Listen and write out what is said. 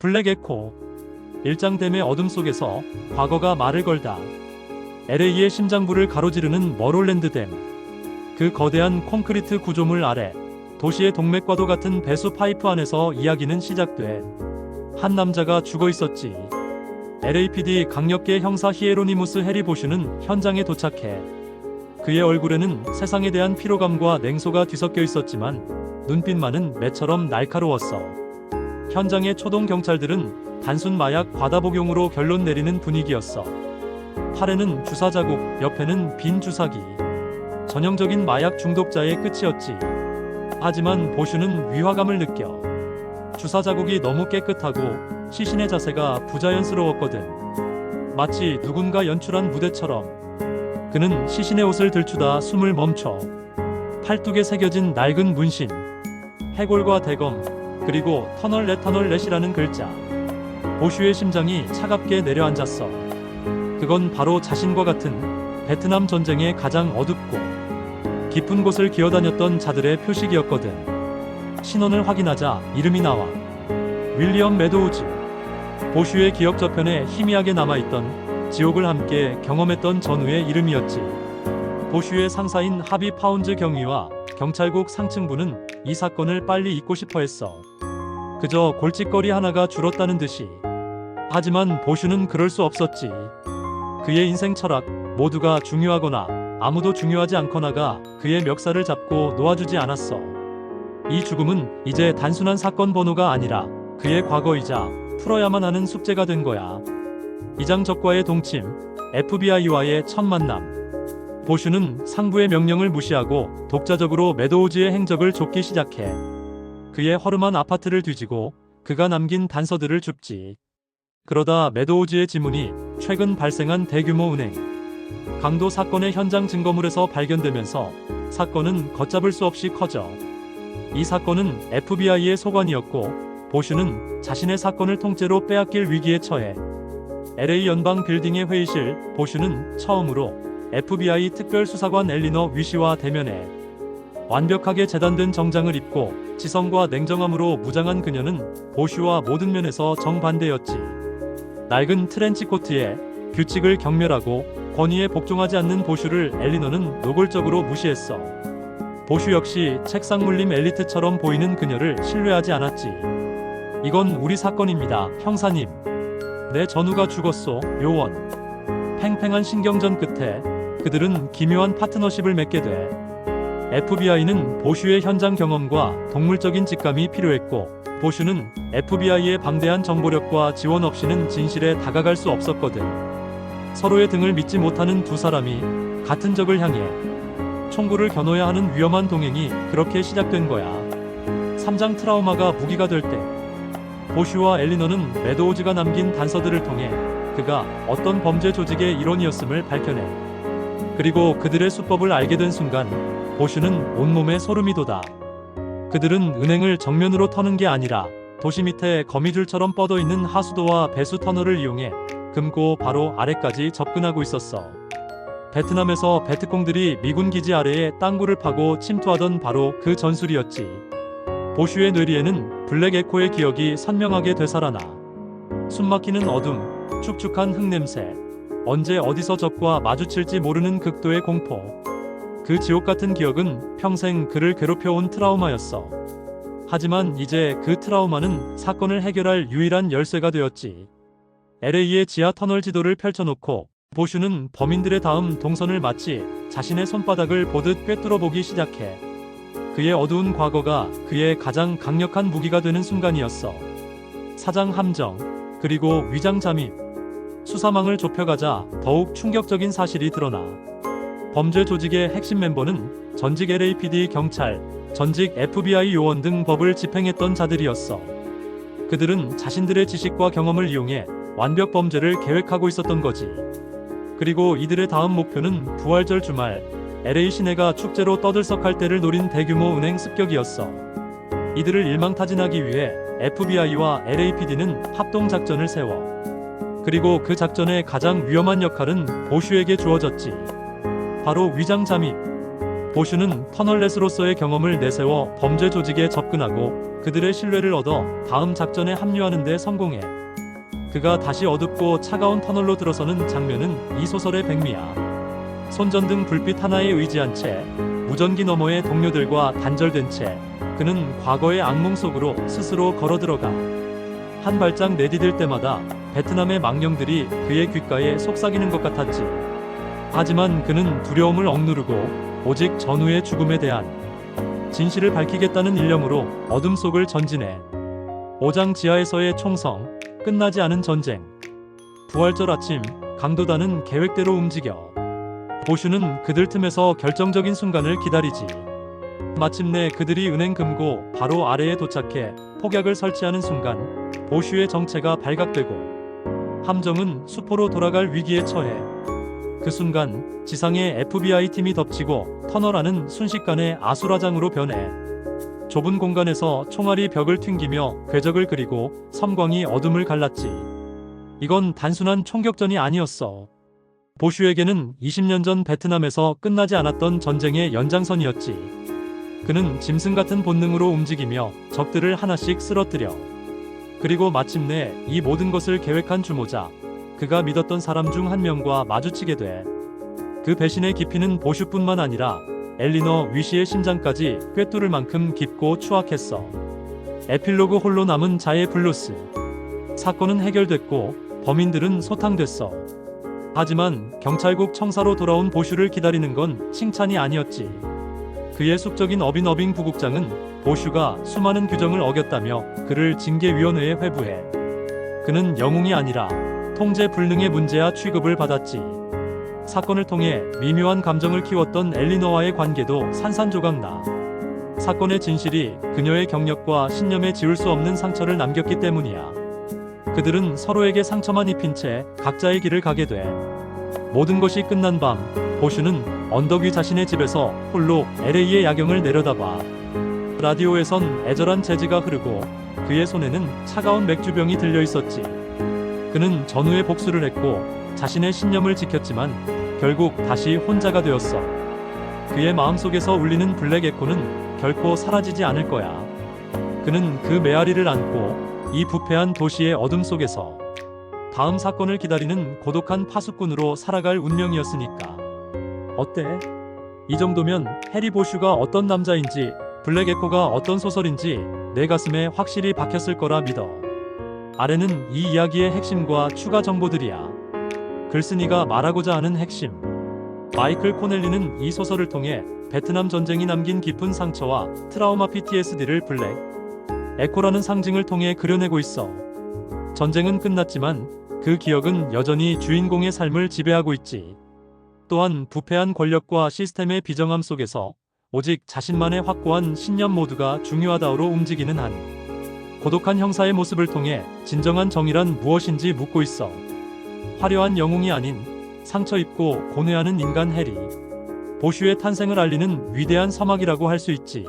블랙 에코. 일장댐의 어둠 속에서 과거가 말을 걸다. LA의 심장부를 가로지르는 머롤랜드 댐. 그 거대한 콘크리트 구조물 아래 도시의 동맥과도 같은 배수 파이프 안에서 이야기는 시작돼. 한 남자가 죽어 있었지. LAPD 강력계 형사 히에로니무스 해리 보슈는 현장에 도착해. 그의 얼굴에는 세상에 대한 피로감과 냉소가 뒤섞여 있었지만 눈빛만은 매처럼 날카로웠어. 현장의 초동 경찰들은 단순 마약 과다 복용으로 결론 내리는 분위기였어. 팔에는 주사 자국, 옆에는 빈 주사기. 전형적인 마약 중독자의 끝이었지. 하지만 보슈는 위화감을 느껴. 주사 자국이 너무 깨끗하고 시신의 자세가 부자연스러웠거든. 마치 누군가 연출한 무대처럼. 그는 시신의 옷을 들추다 숨을 멈춰. 팔뚝에 새겨진 낡은 문신, 해골과 대검, 그리고 터널 렛이라는 글자. 보슈의 심장이 차갑게 내려앉았어. 그건 바로 자신과 같은 베트남 전쟁의 가장 어둡고 깊은 곳을 기어다녔던 자들의 표식이었거든. 신원을 확인하자 이름이 나와. 윌리엄 매도우즈. 보슈의 기억 저편에 희미하게 남아있던 지옥을 함께 경험했던 전우의 이름이었지. 보슈의 상사인 하비 파운즈 경위와 경찰국 상층부는 이 사건을 빨리 잊고 싶어 했어. 그저 골칫거리 하나가 줄었다는 듯이. 하지만 보슈는 그럴 수 없었지. 그의 인생 철학, 모두가 중요하거나 아무도 중요하지 않거나가 그의 멱살을 잡고 놓아주지 않았어. 이 죽음은 이제 단순한 사건 번호가 아니라 그의 과거이자 풀어야만 하는 숙제가 된 거야. 이장적과의 동침, FBI와의 첫 만남. 보슈는 상부의 명령을 무시하고 독자적으로 매도우즈의 행적을 좁기 시작해. 그의 허름한 아파트를 뒤지고 그가 남긴 단서들을 줍지. 그러다 매도우즈의 지문이 최근 발생한 대규모 은행 강도 사건의 현장 증거물에서 발견되면서 사건은 걷잡을 수 없이 커져. 이 사건은 FBI의 소관이었고 보슈는 자신의 사건을 통째로 빼앗길 위기에 처해. LA 연방 빌딩의 회의실. 보슈는 처음으로 FBI 특별수사관 엘리너 위시와 대면해. 완벽하게 재단된 정장을 입고 지성과 냉정함으로 무장한 그녀는 보슈와 모든 면에서 정반대였지. 낡은 트렌치코트에 규칙을 경멸하고 권위에 복종하지 않는 보슈를 엘리너는 노골적으로 무시했어. 보슈 역시 책상 물림 엘리트처럼 보이는 그녀를 신뢰하지 않았지. 이건 우리 사건입니다, 형사님. 내 전우가 죽었소, 요원. 팽팽한 신경전 끝에 그들은 기묘한 파트너십을 맺게 돼. FBI는 보슈의 현장 경험과 동물적인 직감이 필요했고 보슈는 FBI의 방대한 정보력과 지원 없이는 진실에 다가갈 수 없었거든. 서로의 등을 믿지 못하는 두 사람이 같은 적을 향해 총구를 겨눠야 하는 위험한 동행이 그렇게 시작된 거야. 3장 트라우마가 무기가 될 때 보슈와 엘리너는 매도우즈가 남긴 단서들을 통해 그가 어떤 범죄 조직의 일원이었음을 밝혀내. 그리고 그들의 수법을 알게 된 순간 보슈는 온몸에 소름이 돋아. 그들은 은행을 정면으로 터는 게 아니라 도시 밑에 거미줄처럼 뻗어있는 하수도와 배수 터널을 이용해 금고 바로 아래까지 접근하고 있었어. 베트남에서 베트콩들이 미군 기지 아래에 땅굴을 파고 침투하던 바로 그 전술이었지. 보슈의 뇌리에는 블랙 에코의 기억이 선명하게 되살아나. 숨막히는 어둠, 축축한 흙냄새, 언제 어디서 적과 마주칠지 모르는 극도의 공포. 그 지옥 같은 기억은 평생 그를 괴롭혀온 트라우마였어. 하지만 이제 그 트라우마는 사건을 해결할 유일한 열쇠가 되었지. LA의 지하 터널 지도를 펼쳐놓고 보슈는 범인들의 다음 동선을 마치 자신의 손바닥을 보듯 꿰뚫어보기 시작해. 그의 어두운 과거가 그의 가장 강력한 무기가 되는 순간이었어. 사장 함정, 그리고 위장 잠입. 수사망을 좁혀가자 더욱 충격적인 사실이 드러나. 범죄 조직의 핵심 멤버는 전직 LAPD 경찰, 전직 FBI 요원 등 법을 집행했던 자들이었어. 그들은 자신들의 지식과 경험을 이용해 완벽 범죄를 계획하고 있었던 거지. 그리고 이들의 다음 목표는 부활절 주말, LA 시내가 축제로 떠들썩할 때를 노린 대규모 은행 습격이었어. 이들을 일망타진하기 위해 FBI와 LAPD는 합동작전을 세워. 그리고 그 작전의 가장 위험한 역할은 보슈에게 주어졌지. 바로 위장 잠입. 보슈는 터널렛으로서의 경험을 내세워 범죄 조직에 접근하고 그들의 신뢰를 얻어 다음 작전에 합류하는 데 성공해. 그가 다시 어둡고 차가운 터널로 들어서는 장면은 이 소설의 백미야. 손전등 불빛 하나에 의지한 채 무전기 너머의 동료들과 단절된 채 그는 과거의 악몽 속으로 스스로 걸어들어가. 한 발짝 내디딜 때마다 베트남의 망령들이 그의 귓가에 속삭이는 것 같았지. 하지만 그는 두려움을 억누르고 오직 전우의 죽음에 대한 진실을 밝히겠다는 일념으로 어둠 속을 전진해. 5장 지하에서의 총성, 끝나지 않은 전쟁. 부활절 아침, 강도단은 계획대로 움직여. 보슈는 그들 틈에서 결정적인 순간을 기다리지. 마침내 그들이 은행 금고 바로 아래에 도착해 폭약을 설치하는 순간 보슈의 정체가 발각되고 함정은 수포로 돌아갈 위기에 처해. 그 순간 지상의 FBI 팀이 덮치고 터널 안은 순식간에 아수라장으로 변해. 좁은 공간에서 총알이 벽을 튕기며 궤적을 그리고 섬광이 어둠을 갈랐지. 이건 단순한 총격전이 아니었어. 보슈에게는 20년 전 베트남에서 끝나지 않았던 전쟁의 연장선이었지. 그는 짐승 같은 본능으로 움직이며 적들을 하나씩 쓰러뜨려. 그리고 마침내 이 모든 것을 계획한 주모자, 그가 믿었던 사람 중 한 명과 마주치게 돼. 그 배신의 깊이는 보슈뿐만 아니라 엘리너 위시의 심장까지 꿰뚫을 만큼 깊고 추악했어. 에필로그 홀로 남은 자의 블루스. 사건은 해결됐고 범인들은 소탕됐어. 하지만 경찰국 청사로 돌아온 보슈를 기다리는 건 칭찬이 아니었지. 그의 숙적인 어빙 부국장은 보슈가 수많은 규정을 어겼다며 그를 징계위원회에 회부해. 그는 영웅이 아니라 통제 불능의 문제야 취급을 받았지. 사건을 통해 미묘한 감정을 키웠던 엘리너와의 관계도 산산조각나. 사건의 진실이 그녀의 경력과 신념에 지울 수 없는 상처를 남겼기 때문이야. 그들은 서로에게 상처만 입힌 채 각자의 길을 가게 돼. 모든 것이 끝난 밤, 보슈는 언덕 위 자신의 집에서 홀로 LA의 야경을 내려다봐. 라디오에선 애절한 재즈가 흐르고 그의 손에는 차가운 맥주병이 들려 있었지. 그는 전우의 복수를 했고 자신의 신념을 지켰지만 결국 다시 혼자가 되었어. 그의 마음속에서 울리는 블랙 에코는 결코 사라지지 않을 거야. 그는 그 메아리를 안고 이 부패한 도시의 어둠 속에서 다음 사건을 기다리는 고독한 파수꾼으로 살아갈 운명이었으니까. 어때? 이 정도면 해리 보슈가 어떤 남자인지, 블랙 에코가 어떤 소설인지 내 가슴에 확실히 박혔을 거라 믿어. 아래는 이 이야기의 핵심과 추가 정보들이야. 글쓴이가 말하고자 하는 핵심. 마이클 코넬리는 이 소설을 통해 베트남 전쟁이 남긴 깊은 상처와 트라우마 PTSD를 블랙 에코라는 상징을 통해 그려내고 있어. 전쟁은 끝났지만 그 기억은 여전히 주인공의 삶을 지배하고 있지. 또한 부패한 권력과 시스템의 비정함 속에서 오직 자신만의 확고한 신념 모두가 중요하다로 움직이는 한 고독한 형사의 모습을 통해 진정한 정의란 무엇인지 묻고 있어. 화려한 영웅이 아닌 상처 입고 고뇌하는 인간 해리. 보슈의 탄생을 알리는 위대한 서막이라고 할 수 있지.